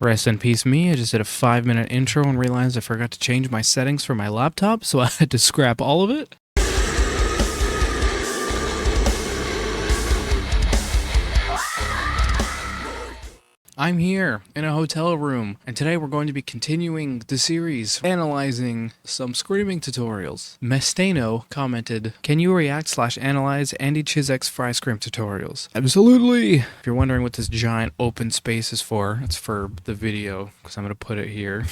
Rest in peace me, I just did a 5-minute intro and realized I forgot to change my settings for my laptop, so I had to scrap all of it. I'm here in a hotel room, and today we're going to be continuing the series, analyzing some screaming tutorials. Mestano commented, "Can you react/analyze Andy Cizek's fry scream tutorials?" Absolutely! If you're wondering what this giant open space is for, it's for the video, because I'm going to put it here.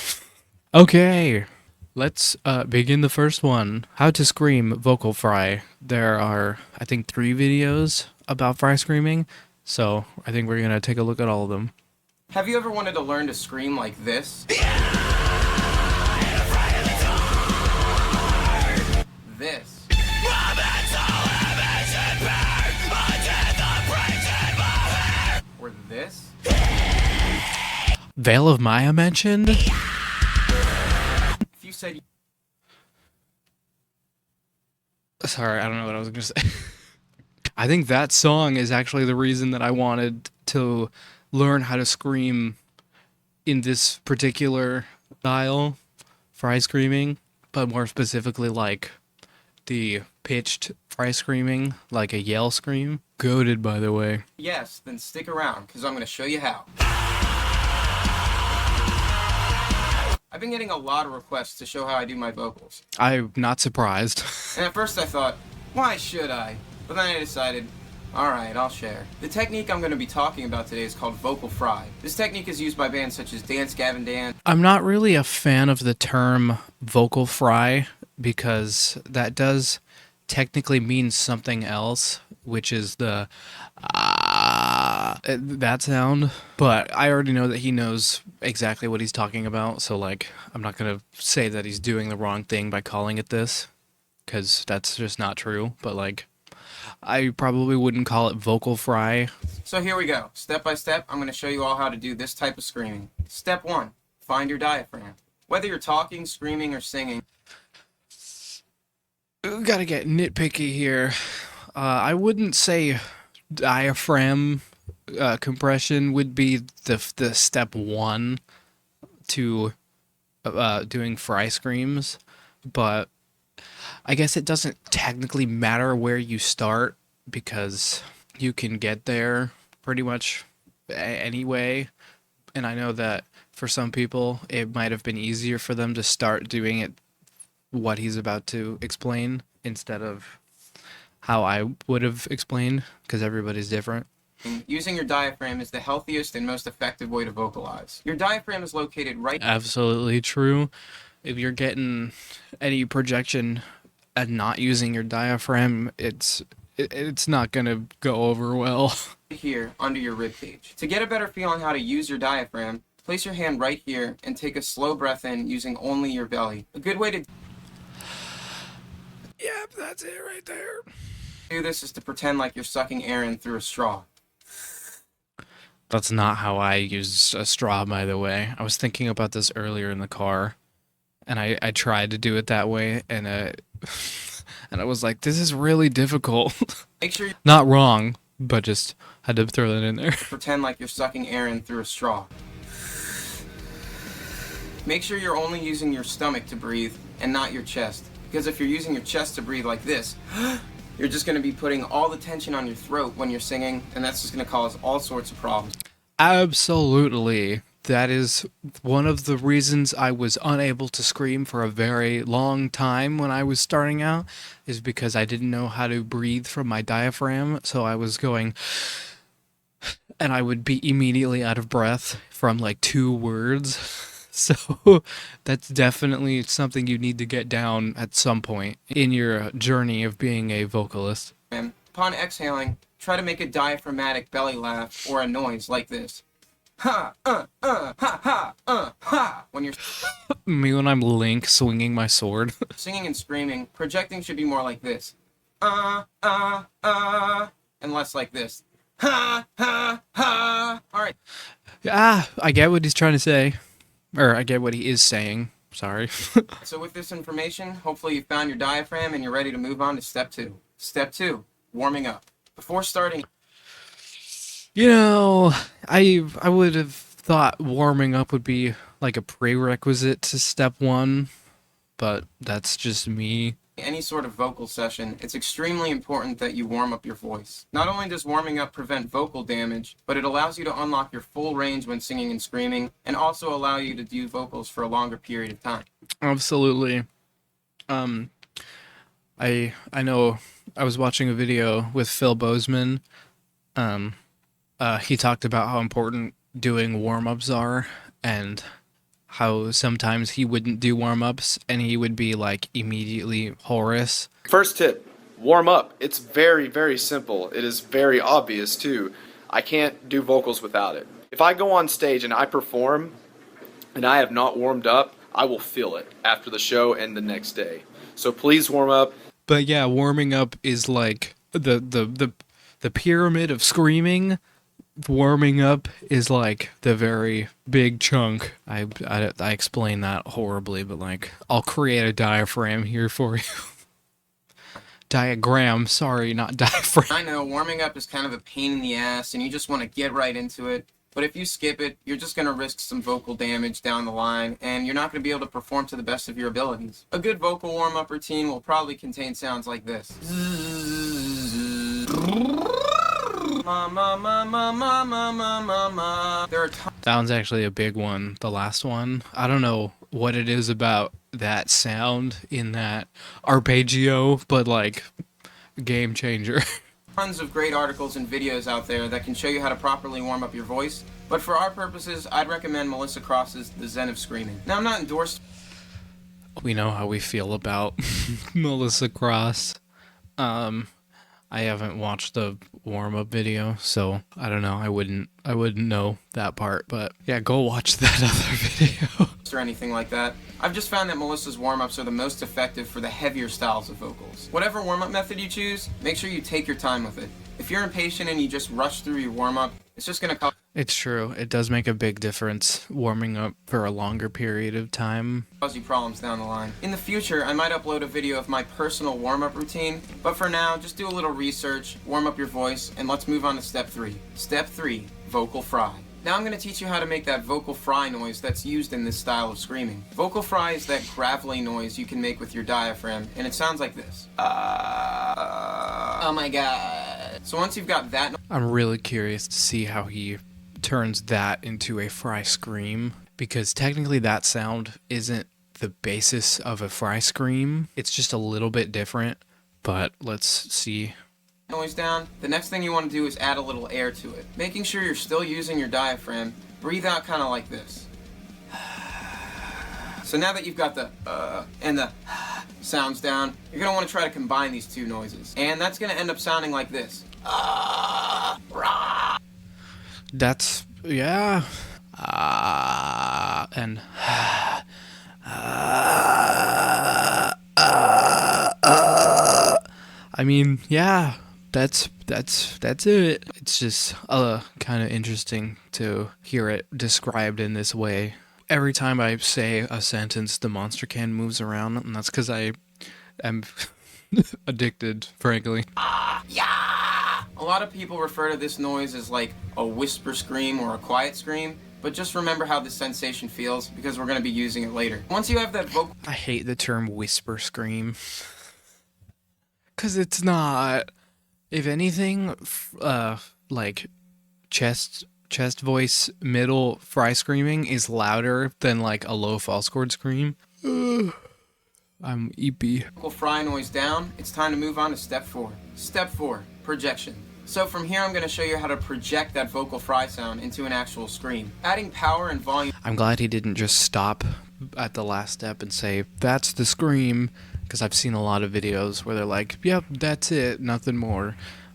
Okay, let's begin the first one. How to scream vocal fry. There are, I think, 3 videos about fry screaming, so I think we're going to take a look at all of them. Have you ever wanted to learn to scream like this? This. Or this? Veil of Maya mentioned? If you said... Sorry, I don't know what I was going to say. I think that song is actually the reason that I wanted to learn how to scream in this particular style, fry screaming, but more specifically like the pitched fry screaming, like a yell scream. Goated, by the way. Yes, then stick around, because I'm going to show you how. I've been getting a lot of requests to show how I do my vocals. I'm not surprised. And at first I thought, why should I? But then I decided, alright, I'll share. The technique I'm going to be talking about today is called vocal fry. This technique is used by bands such as Dance Gavin Dance. I'm not really a fan of the term vocal fry because that does technically mean something else, which is the that sound. But I already know that he knows exactly what he's talking about, so like I'm not going to say that he's doing the wrong thing by calling it this, because that's just not true. But like, I probably wouldn't call it vocal fry. So here we go. Step by step, I'm going to show you all how to do this type of screaming. Step 1. Find your diaphragm. Whether you're talking, screaming, or singing. Gotta get nitpicky here. I wouldn't say diaphragm compression would be the step 1 to doing fry screams, but I guess it doesn't technically matter where you start because you can get there pretty much anyway. And I know that for some people it might have been easier for them to start doing it what he's about to explain instead of how I would have explained, because everybody's different. Using your diaphragm is the healthiest and most effective way to vocalize. Your diaphragm is located right... Absolutely true. If you're getting any projection and not using your diaphragm, it's not gonna go over well. here under your rib cage. To get a better feel on how to use your diaphragm, place your hand right here and take a slow breath in using only your belly. A good way to Yep, that's it right there. do this is to pretend like you're sucking air in through a straw. That's not how I use a straw, by the way. I was thinking about this earlier in the car, and I tried to do it that way, and and I was like, this is really difficult. Make sure you Not wrong, but just had to throw that in there. pretend like you're sucking air in through a straw. Make sure you're only using your stomach to breathe and not your chest. Because if you're using your chest to breathe like this, you're just going to be putting all the tension on your throat when you're singing, and that's just going to cause all sorts of problems. Absolutely. That is one of the reasons I was unable to scream for a very long time when I was starting out, is because I didn't know how to breathe from my diaphragm, so I was going, and I would be immediately out of breath from like 2 words. So that's definitely something you need to get down at some point in your journey of being a vocalist. And upon exhaling, try to make a diaphragmatic belly laugh or a noise like this. Ha, ha. When you're Me when I'm Link swinging my sword. singing and screaming, projecting should be more like this. And less like this. Ha, ha, ha. Alright. I get what he's trying to say. Or I get what he is saying. Sorry. So with this information, hopefully you found your diaphragm and you're ready to move on to step 2. Step 2, warming up. Before starting... You know, I would have thought warming up would be like a prerequisite to step one, but that's just me. Any sort of vocal session, it's extremely important that you warm up your voice. Not only does warming up prevent vocal damage, but it allows you to unlock your full range when singing and screaming, and also allow you to do vocals for a longer period of time. Absolutely. I know I was watching a video with Phil Bozeman. He talked about how important doing warm-ups are, and how sometimes he wouldn't do warm-ups and he would be like immediately hoarse. First tip, warm up. It's very, very simple. It is very obvious too. I can't do vocals without it. If I go on stage and I perform and I have not warmed up, I will feel it after the show and the next day. So please warm up. But yeah, warming up is like the pyramid of screaming. Warming up is like the very big chunk. I explain that horribly, but like I'll create a diaphragm here for you. Diagram, sorry, not diaphragm. I know warming up is kind of a pain in the ass and you just want to get right into it, but if you skip it, you're just going to risk some vocal damage down the line and you're not going to be able to perform to the best of your abilities. A good vocal warm-up routine will probably contain sounds like this. That one's actually a big one, the last one. I don't know what it is about that sound in that arpeggio, but like, game changer. Tons of great articles and videos out there that can show you how to properly warm up your voice, but for our purposes, I'd recommend Melissa Cross's The Zen of Screaming. Now, I'm not endorsed. We know how we feel about Melissa Cross. I haven't watched the warm-up video, so I don't know. I wouldn't know that part, but yeah, go watch that other video. Or anything like that. I've just found that Melissa's warm-ups are the most effective for the heavier styles of vocals. Whatever warm-up method you choose, make sure you take your time with it. If you're impatient and you just rush through your warm-up, it's just gonna cause It's true. It does make a big difference warming up for a longer period of time. you problems down the line. In the future, I might upload a video of my personal warm-up routine, but for now, just do a little research, warm up your voice, and let's move on to step 3. Step 3, vocal fry. Now I'm going to teach you how to make that vocal fry noise that's used in this style of screaming. Vocal fry is that gravelly noise you can make with your diaphragm, and it sounds like this. Oh my god. So once you've got that, I'm really curious to see how he turns that into a fry scream, because technically that sound isn't the basis of a fry scream. It's just a little bit different, but let's see. Noise down, the next thing you want to do is add a little air to it. Making sure you're still using your diaphragm, breathe out kind of like this. So now that you've got the and the sounds down, you're going to want to try to combine these two noises. And that's going to end up sounding like this. That's, yeah. And I mean, yeah. That's it. It's just kind of interesting to hear it described in this way. Every time I say a sentence, the monster can moves around, and that's because I am addicted, frankly. Yeah! A lot of people refer to this noise as like a whisper scream or a quiet scream, but just remember how this sensation feels because we're going to be using it later. Once you have that vocal... I hate the term whisper scream. Because it's not... If anything, like chest voice middle fry screaming is louder than like a low false chord scream. I'm eepy. Vocal fry noise down, it's time to move on to step 4. Step 4, projection. So from here I'm going to show you how to project that vocal fry sound into an actual scream. Adding power and volume. I'm glad he didn't just stop at the last step and say, that's the scream. Because I've seen a lot of videos where they're like, yep, that's it, nothing more,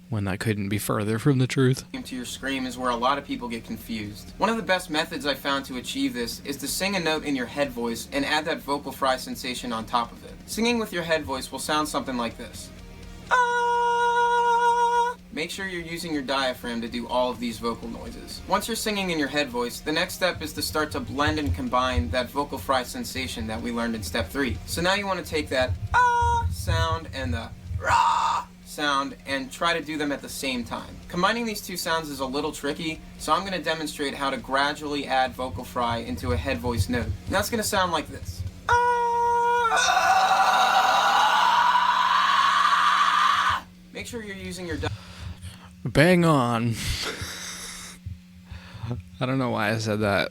when that couldn't be further from the truth. To your scream is where a lot of people get confused. One of the best methods I found to achieve this is to sing a note in your head voice and add that vocal fry sensation on top of it. Singing with your head voice will sound something like this. Make sure you're using your diaphragm to do all of these vocal noises. Once you're singing in your head voice, the next step is to start to blend and combine that vocal fry sensation that we learned in step 3. So now you want to take that sound and the sound and try to do them at the same time. Combining these two sounds is a little tricky, so I'm going to demonstrate how to gradually add vocal fry into a head voice note. And that's going to sound like this. Make sure you're using your Bang on. I don't know why I said that.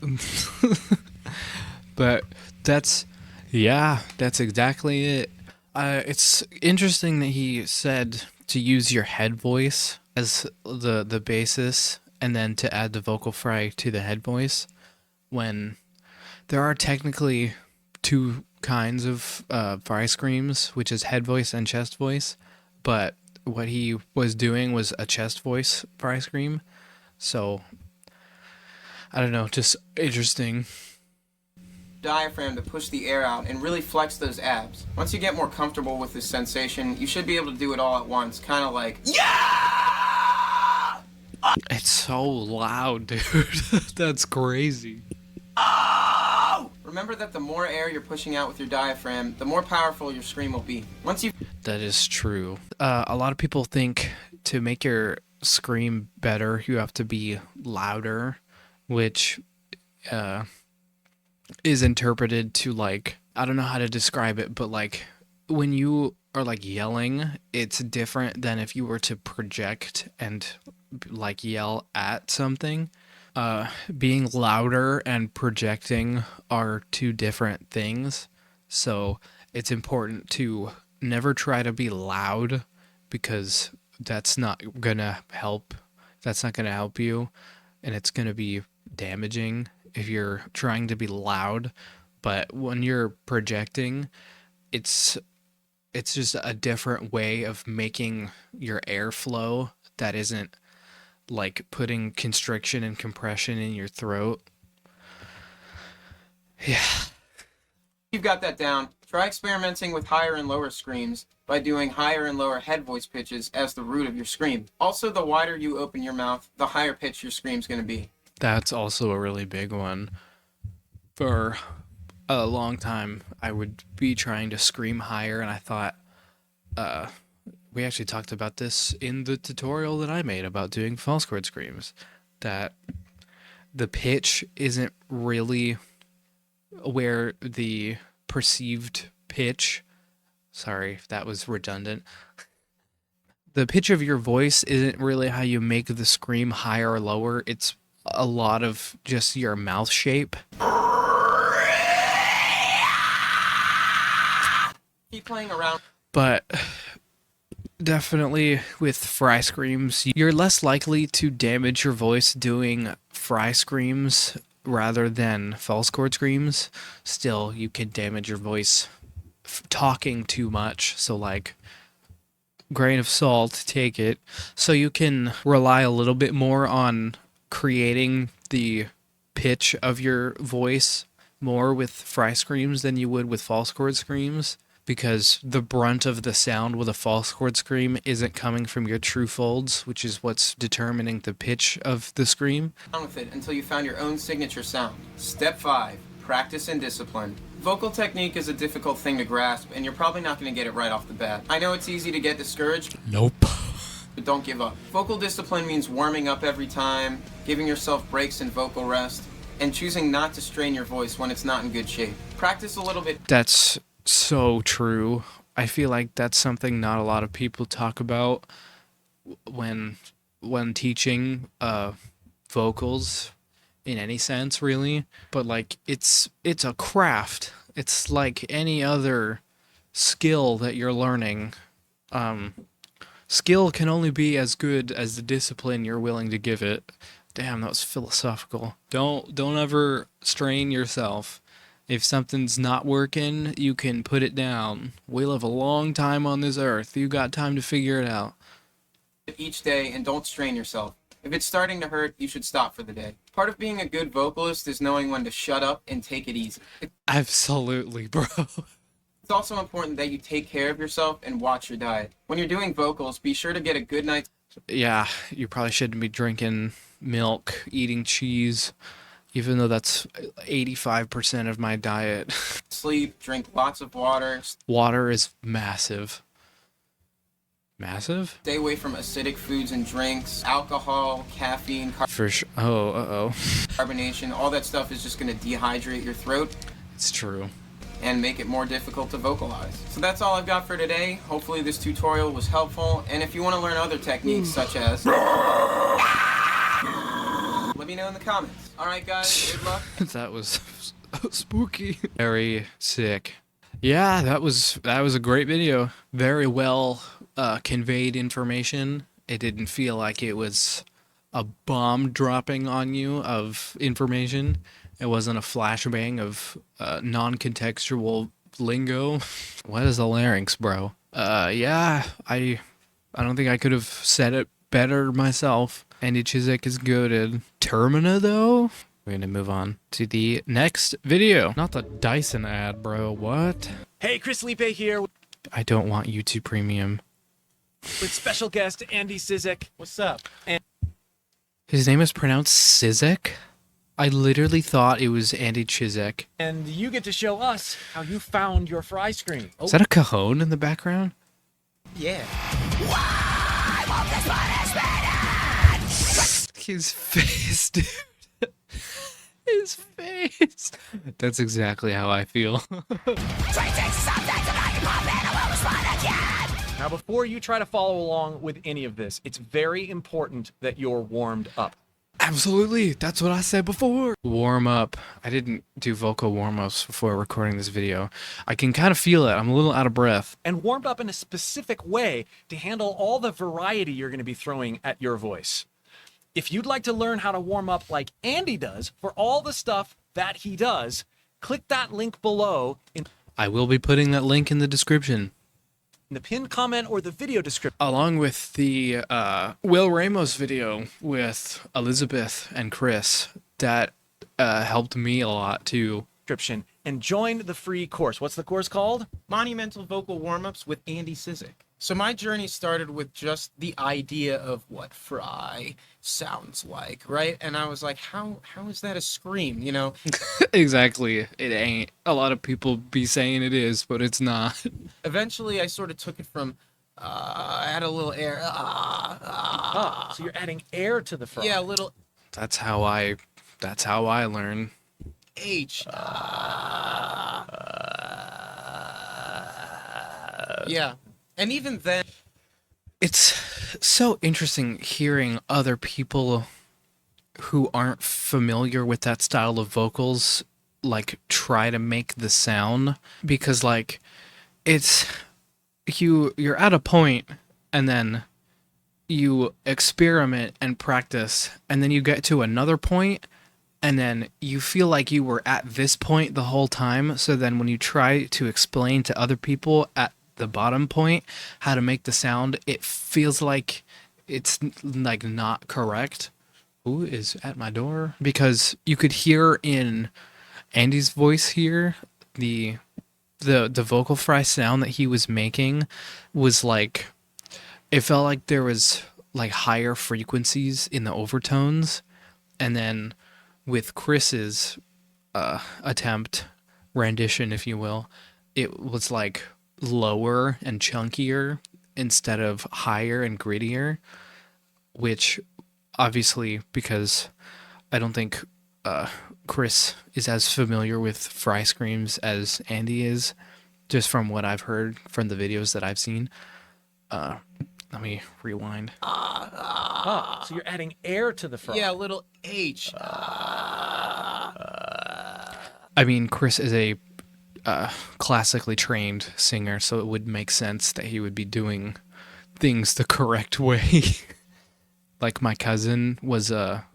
But that's exactly it. It's interesting that he said to use your head voice as the basis and then to add the vocal fry to the head voice, when there are technically two kinds of fry screams, which is head voice and chest voice, but what he was doing was a chest voice fry scream. So I don't know, just interesting. diaphragm to push the air out and really flex those abs. Once you get more comfortable with this sensation, you should be able to do it all at once, kind of like, yeah! It's so loud, dude. That's crazy. Oh! Remember that the more air you're pushing out with your diaphragm, the more powerful your scream will be. That is true. A lot of people think to make your scream better, you have to be louder, which is interpreted to, like, I don't know how to describe it, but like when you are like yelling, it's different than if you were to project and like yell at something. Being louder and projecting are two different things. So it's important to never try to be loud, because that's not gonna help. That's not gonna help you, and it's gonna be damaging if you're trying to be loud. But when you're projecting, it's just a different way of making your airflow that isn't like putting constriction and compression in your throat. Yeah. You've got that down. Try experimenting with higher and lower screams by doing higher and lower head voice pitches as the root of your scream. Also, the wider you open your mouth, the higher pitch your scream's going to be. That's also a really big one. For a long time, I would be trying to scream higher, and I thought, we actually talked about this in the tutorial that I made about doing false chord screams, that the pitch isn't really where the perceived pitch, sorry if that was redundant, the pitch of your voice isn't really how you make the scream higher or lower. It's a lot of just your mouth shape. Keep playing around. But definitely with fry screams, you're less likely to damage your voice doing fry screams rather than false chord screams. Still, you can damage your voice talking too much. So, like, grain of salt, take it. So you can rely a little bit more on creating the pitch of your voice more with fry screams than you would with false chord screams, because the brunt of the sound with a false chord scream isn't coming from your true folds, which is what's determining the pitch of the scream. With it until you found your own signature sound. Step 5. Practice and discipline. Vocal technique is a difficult thing to grasp, and you're probably not going to get it right off the bat. I know it's easy to get discouraged. Nope. But don't give up. Vocal discipline means warming up every time, giving yourself breaks and vocal rest, and choosing not to strain your voice when it's not in good shape. Practice a little bit. That's so true. I feel like that's something not a lot of people talk about when teaching vocals in any sense, really. But like it's a craft. It's like any other skill that you're learning. Skill can only be as good as the discipline you're willing to give it. Damn, that was philosophical. Don't ever strain yourself. If something's not working, you can put it down. We live a long time on this earth. You got time to figure it out. Each day, and don't strain yourself. If it's starting to hurt, you should stop for the day. Part of being a good vocalist is knowing when to shut up and take it easy. Absolutely, bro. It's also important that you take care of yourself and watch your diet. When you're doing vocals, be sure to get a good night's Yeah, you probably shouldn't be drinking milk, eating cheese, even though that's 85% of my diet. sleep, drink lots of water. Water is massive. Massive? Stay away from acidic foods and drinks, alcohol, caffeine, For sure. Oh, uh-oh. carbonation. All that stuff is just going to dehydrate your throat It's true. and make it more difficult to vocalize. So that's all I've got for today. Hopefully this tutorial was helpful. And if you want to learn other techniques such as... let me know in the comments. Alright guys, good luck. That was spooky. Very sick. Yeah, that was a great video. Very well conveyed information. It didn't feel like it was a bomb dropping on you of information. It wasn't a flashbang of non-contextual lingo. What is the larynx, bro? Yeah, I don't think I could have said it better myself. Andy Cizek is goated. Termina, though? We're gonna move on to the next video. Not the Dyson ad, bro. What? Hey, Chris Lipe here I don't want YouTube Premium. with special guest Andy Cizek. What's up? And His name is pronounced Cizek? I literally thought it was Andy Cizek. you get to show us how you found your fry screen. Oh, Is that a cajon in the background? yeah. His face, dude. His face. That's exactly how I feel. Now, before you try to follow along with any of this, it's very important that you're warmed up. Absolutely. That's what I said before. Warm up. I didn't do vocal warm-ups before recording this video. I can kind of feel it. I'm a little out of breath. And warmed up in a specific way to handle all the variety you're going to be throwing at your voice. If you'd like to learn how to warm up like Andy does for all the stuff that he does, click that link below in I will be putting that link in the description. the pinned comment or the video description. Along with the Will Ramos video with Elizabeth and Chris. That helped me a lot too. And join the free course. What's the course called? Monumental Vocal Warmups with Andy Cizek. So my journey started with just the idea of what fry sounds like, right? And I was like, how is that a scream, you know? Exactly. It ain't. A lot of people be saying it is, but it's not. Eventually I sort of took it from, I had a little air, So you're adding air to the fry. yeah, a little That's how I learn. H. Yeah. And even then, It's so interesting hearing other people who aren't familiar with that style of vocals like try to make the sound, because like it's you're at a point and then you experiment and practice, and then you get to another point and then you feel like you were at this point the whole time. So then when you try to explain to other people at the bottom point how to make the sound, it feels like it's like not correct. Who is at my door? Because you could hear in Andy's voice here the vocal fry sound that he was making was like, it felt like there was like higher frequencies in the overtones, and then with Chris's rendition, if you will, it was like lower and chunkier instead of higher and grittier, which obviously, because I don't think Chris is as familiar with fry screams as Andy is, just from what I've heard from the videos that I've seen. Let me rewind. So you're adding air to the fry. yeah, a little H. I mean, Chris is a classically trained singer, so it would make sense that he would be doing things the correct way. Like my cousin was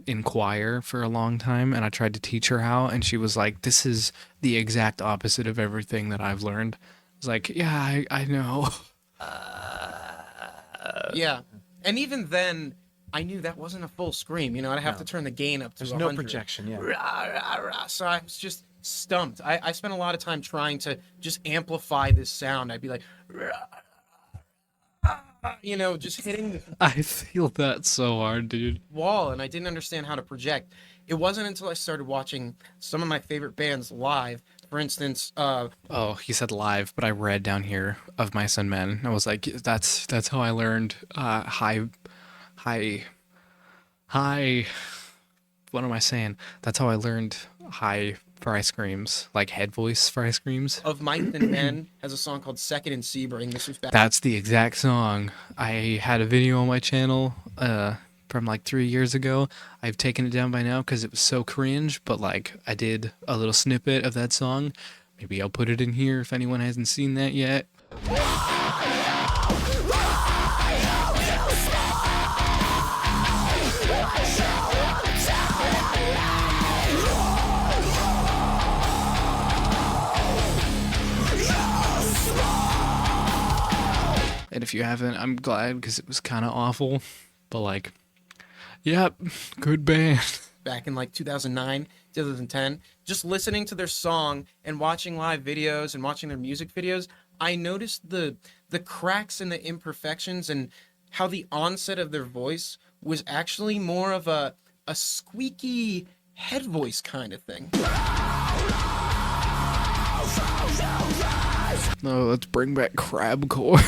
in choir for a long time, and I tried to teach her how, and she was like, this is the exact opposite of everything that I've learned. I was like, yeah, I know. Yeah. And even then, I knew that wasn't a full scream. You know, I'd have to turn the gain up to There's 100. no projection, yeah. Rah, rah, rah. So I was just stumped. I spent a lot of time trying to just amplify this sound. I'd be like, rah, rah, just hitting the I feel that so hard, dude. wall, and I didn't understand how to project. It wasn't until I started watching some of my favorite bands live. For instance, Oh, he said live, but I read down here of Mice and Men. I was like, that's how I learned high high. What am I saying? That's how I learned high for ice creams, like head voice for ice creams. of Mice and Men has a song called Second and Sebring. This was back. That's the exact song. I had a video on my channel from like 3 years ago. I've taken it down by now because it was so cringe, but like I did a little snippet of that song. Maybe I'll put it in here if anyone hasn't seen that yet. And if you haven't, I'm glad because it was kind of awful. But like, yep, good band. Back in like 2009, 2010, just listening to their song and watching live videos and watching their music videos, I noticed the cracks and the imperfections and how the onset of their voice was actually more of a squeaky head voice kind of thing. No, let's bring back crabcore.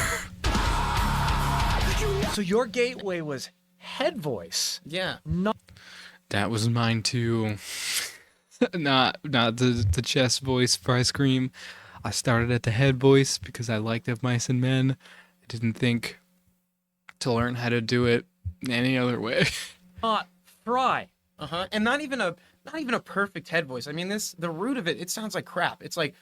So your gateway was head voice. Yeah. That was mine too. not the chest voice for ice cream. I started at the head voice because I liked Of Mice and Men. I didn't think to learn how to do it any other way. Not fry. And not even a perfect head voice. I mean, the root of it sounds like crap. It's like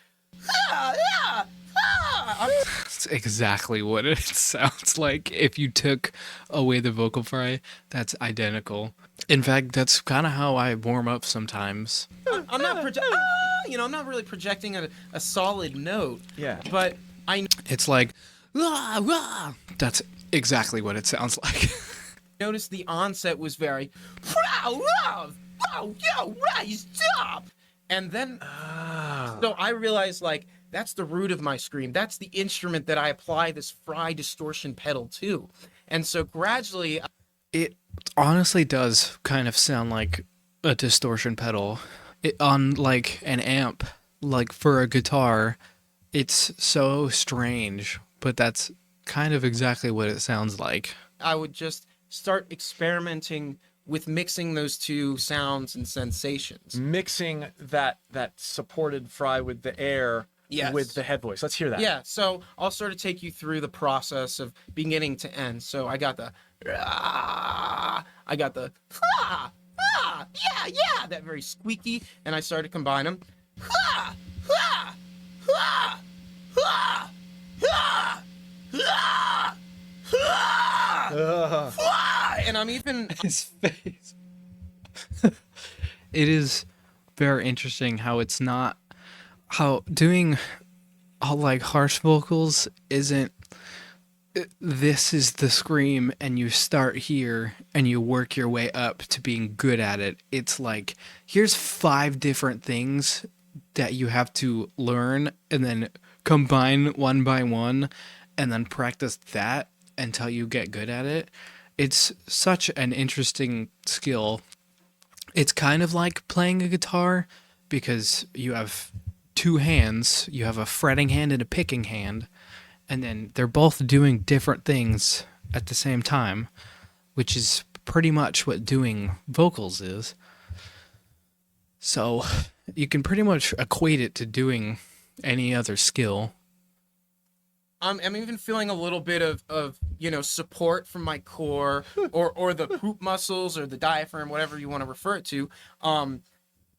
That's exactly what it sounds like. If you took away the vocal fry, that's identical. In fact, that's kind of how I warm up sometimes. I'm not I'm not really projecting a solid note. Yeah. But I It's like, "Rah, rah." That's exactly what it sounds like. noticed the onset was very stop. And then so I realized like that's the root of my scream. That's the instrument that I apply this fry distortion pedal to. And so gradually It honestly does kind of sound like a distortion pedal. On like an amp, like for a guitar, it's so strange, but that's kind of exactly what it sounds like. I would just start experimenting with mixing those two sounds and sensations. Mixing that supported fry with the air Yes. with the head voice. Let's hear that. Yeah, so I'll sort of take you through the process of beginning to end. So I got the yeah, that very squeaky, and I started to combine them. And I'm even His face. It is very interesting how it's not how doing all like harsh vocals isn't this is the scream and you start here and you work your way up to being good at it. It's like here's 5 different things that you have to learn and then combine one by one and then practice that until you get good at it. It's such an interesting skill. It's kind of like playing a guitar because you have 2 hands. You have a fretting hand and a picking hand, and then they're both doing different things at the same time, which is pretty much what doing vocals is. So you can pretty much equate it to doing any other skill. I'm even feeling a little bit of support from my core or the poop muscles or the diaphragm, whatever you want to refer it to,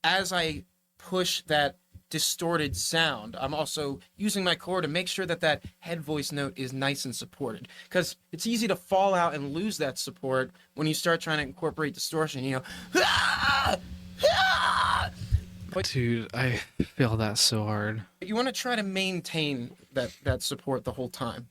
as I push that distorted sound. I'm also using my core to make sure that that head voice note is nice and supported, because it's easy to fall out and lose that support when you start trying to incorporate distortion. Dude, I feel that so hard. You want to try to maintain that support the whole time.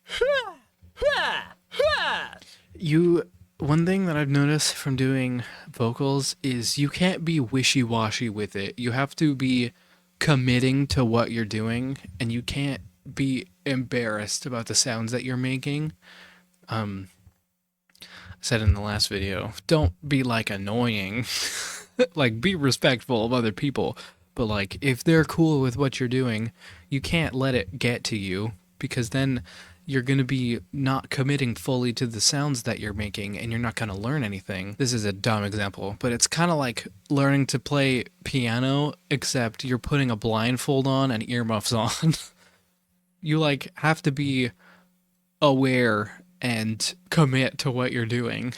One thing that I've noticed from doing vocals is you can't be wishy-washy with it. You have to be committing to what you're doing, and you can't be embarrassed about the sounds that you're making. said in the last video, don't be like annoying. Like, be respectful of other people, but like, if they're cool with what you're doing, you can't let it get to you, because then you're going to be not committing fully to the sounds that you're making, and you're not going to learn anything. This is a dumb example, but it's kind of like learning to play piano, except you're putting a blindfold on and earmuffs on. You like have to be aware and commit to what you're doing,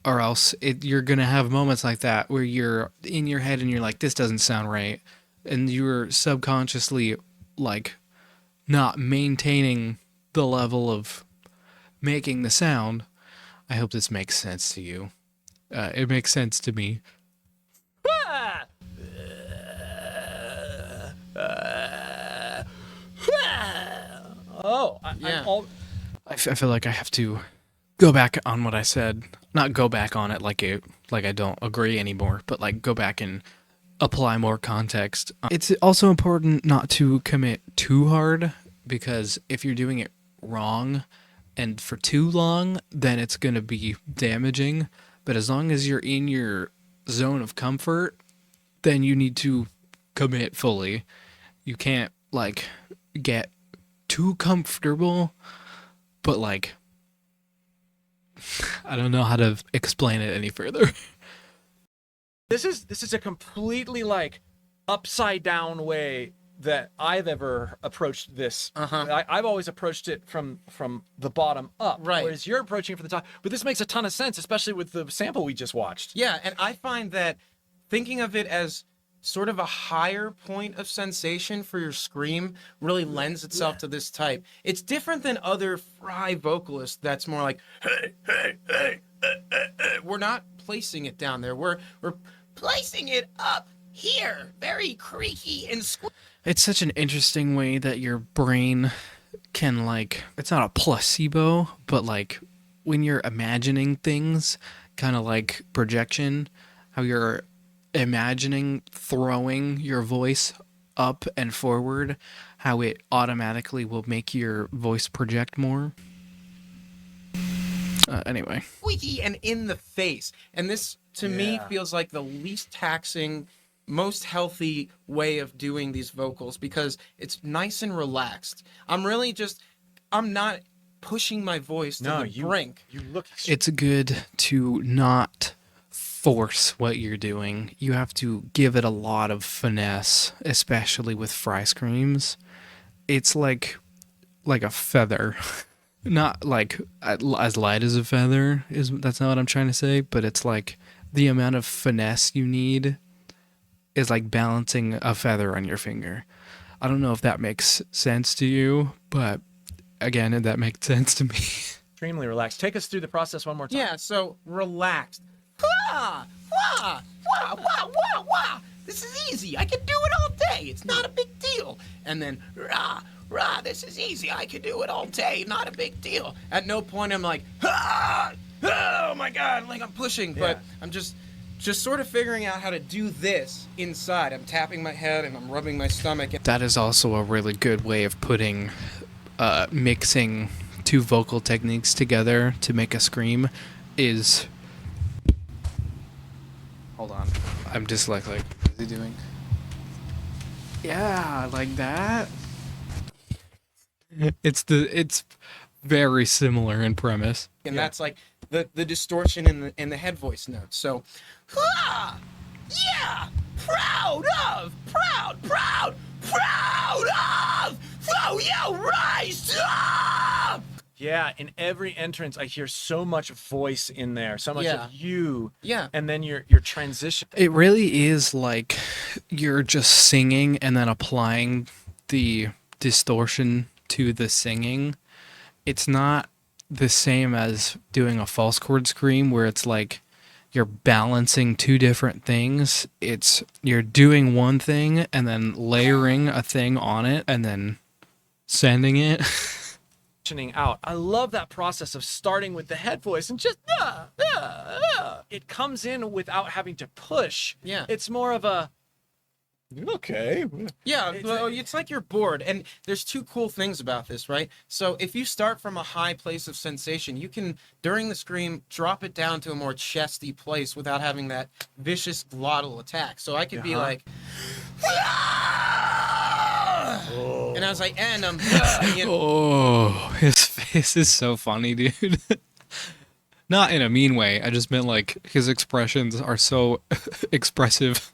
or else you're gonna have moments like that where you're in your head and you're like, this doesn't sound right, and you're subconsciously like not maintaining the level of making the sound. I hope this makes sense to you. It makes sense to me. Oh, Yeah. I feel like I have to go back on what I said. Not go back on it like I don't agree anymore, but like go back and apply more context. It's also important not to commit too hard, because if you're doing it wrong and for too long, then it's going to be damaging. But as long as you're in your zone of comfort, then you need to commit fully. You can't like get too comfortable, but like, I don't know how to explain it any further. This is a completely like upside down way that I've ever approached this. I've always approached it from the bottom up, Right. whereas you're approaching it from the top. But this makes a ton of sense, especially with the sample we just watched. Yeah, and I find that thinking of it as sort of a higher point of sensation for your scream really lends itself to this type. It's different than other fry vocalists that's more like, hey, hey, hey, we're not placing it down there. We're placing it up here, very creaky and squeaky. It's such an interesting way that your brain can like, it's not a placebo, but like when you're imagining things, kind of like projection, how you're imagining throwing your voice up and forward, how it automatically will make your voice project more. Anyway. Squeaky and in the face. And this, to me, Yeah. feels like the least taxing, most healthy way of doing these vocals, because it's nice and relaxed. I'm not pushing my voice to the brink. You look. It's good to not force what you're doing. You have to give it a lot of finesse, especially with fry screams. It's like a feather. Not like as light as a feather, that's not what I'm trying to say, but it's like the amount of finesse you need is like balancing a feather on your finger. I don't know if that makes sense to you, but again, that makes sense to me. Extremely relaxed. Take us through the process one more time. Yeah, so relaxed. Wah, wah, wah, wah, wah, wah. This is easy. I can do it all day. It's not a big deal. And then rah, rah. This is easy. I can do it all day. Not a big deal. At no point I'm like, ah, oh my God, like I'm pushing. But I'm just sort of figuring out how to do this inside. I'm tapping my head and I'm rubbing my stomach. That is also a really good way of putting, mixing two vocal techniques together to make a scream is... Hold on. I'm just like, what is he doing? Yeah, like that. It's very similar in premise. And that's like the distortion in the head voice notes. So, ah, yeah, proud of, proud of, oh, yeah, rise up. Yeah, in every entrance, I hear so much voice in there, so much Yeah. of you. Yeah. And then your transition. It really is like you're just singing and then applying the distortion to the singing. It's not the same as doing a false chord scream where it's like you're balancing two different things. It's you're doing one thing and then layering a thing on it and then sending it. Out. I love that process of starting with the head voice and just it comes in without having to push. Yeah. It's more of a Okay. Yeah, well, it's like you're bored, and there's two cool things about this, right? So if you start from a high place of sensation, you can, during the scream, drop it down to a more chesty place without having that vicious glottal attack. So I could be like, and as I end, I'm, Oh, his face is so funny, dude. Not in a mean way. I just meant like his expressions are so expressive.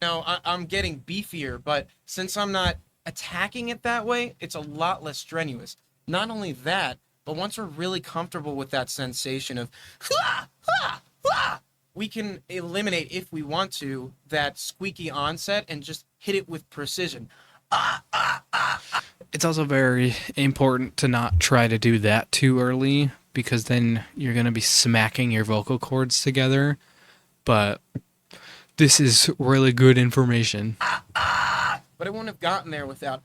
I'm getting beefier, but since I'm not attacking it that way, it's a lot less strenuous. Not only that, but once we're really comfortable with that sensation of, we can eliminate, if we want to, that squeaky onset and just hit it with precision. It's also very important to not try to do that too early because then you're going to be smacking your vocal cords together. But this is really good information. But I wouldn't have gotten there without,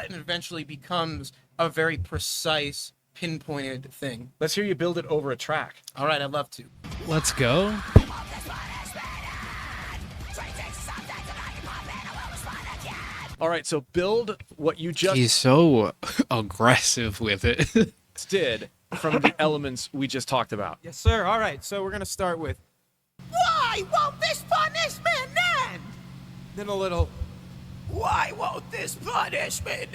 and it eventually becomes a very precise, pinpointed thing. Let's hear you build it over a track. All right, I'd love to. Let's go. All right, so build what you just He's so aggressive with it. did from the elements we just talked about. Yes, sir. All right, so we're going to start with, why won't this punishment end? Then a little, why won't this punishment end?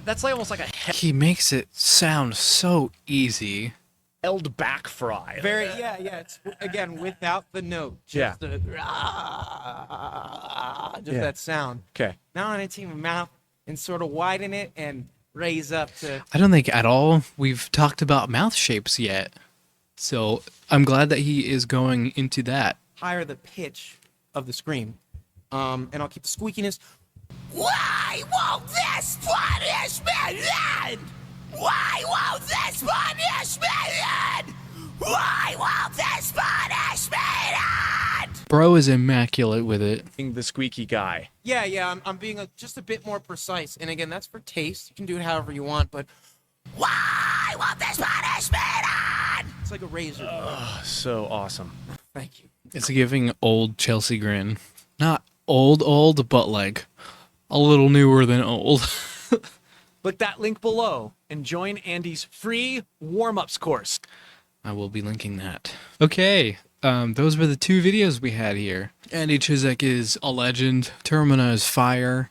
That's like almost like a He makes it sound so easy. held back fry. Very, yeah. It's, again, without the note. Yeah. Just the, just that sound. Okay. Now I need to take my mouth and sort of widen it and raise up to, I don't think at all we've talked about mouth shapes yet. So I'm glad that he is going into that. higher the pitch of the scream. And I'll keep the squeakiness. Why won't this punishment end? Why won't this punishment end? Why won't this punishment end? Bro is immaculate with it. The squeaky guy. Yeah, I'm being just a bit more precise. And again, that's for taste. You can do it however you want, but why won't this punishment end? It's like a razor. So awesome. Thank you. It's giving old Chelsea Grin. Not old, but like a little newer than old. Click that link below and join Andy's free warm-ups course. I will be linking that. Okay, those were the two videos we had here. Andy Cizek is a legend. Termina is fire.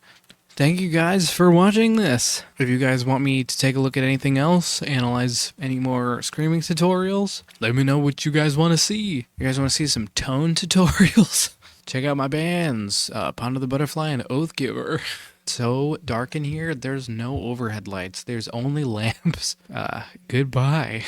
Thank you guys for watching this. If you guys want me to take a look at anything else, analyze any more screaming tutorials, let me know what you guys want to see. You guys want to see some tone tutorials? Check out my bands, Pond of the Butterfly and Oathgiver. So dark in here, there's no overhead lights. There's only lamps. Goodbye.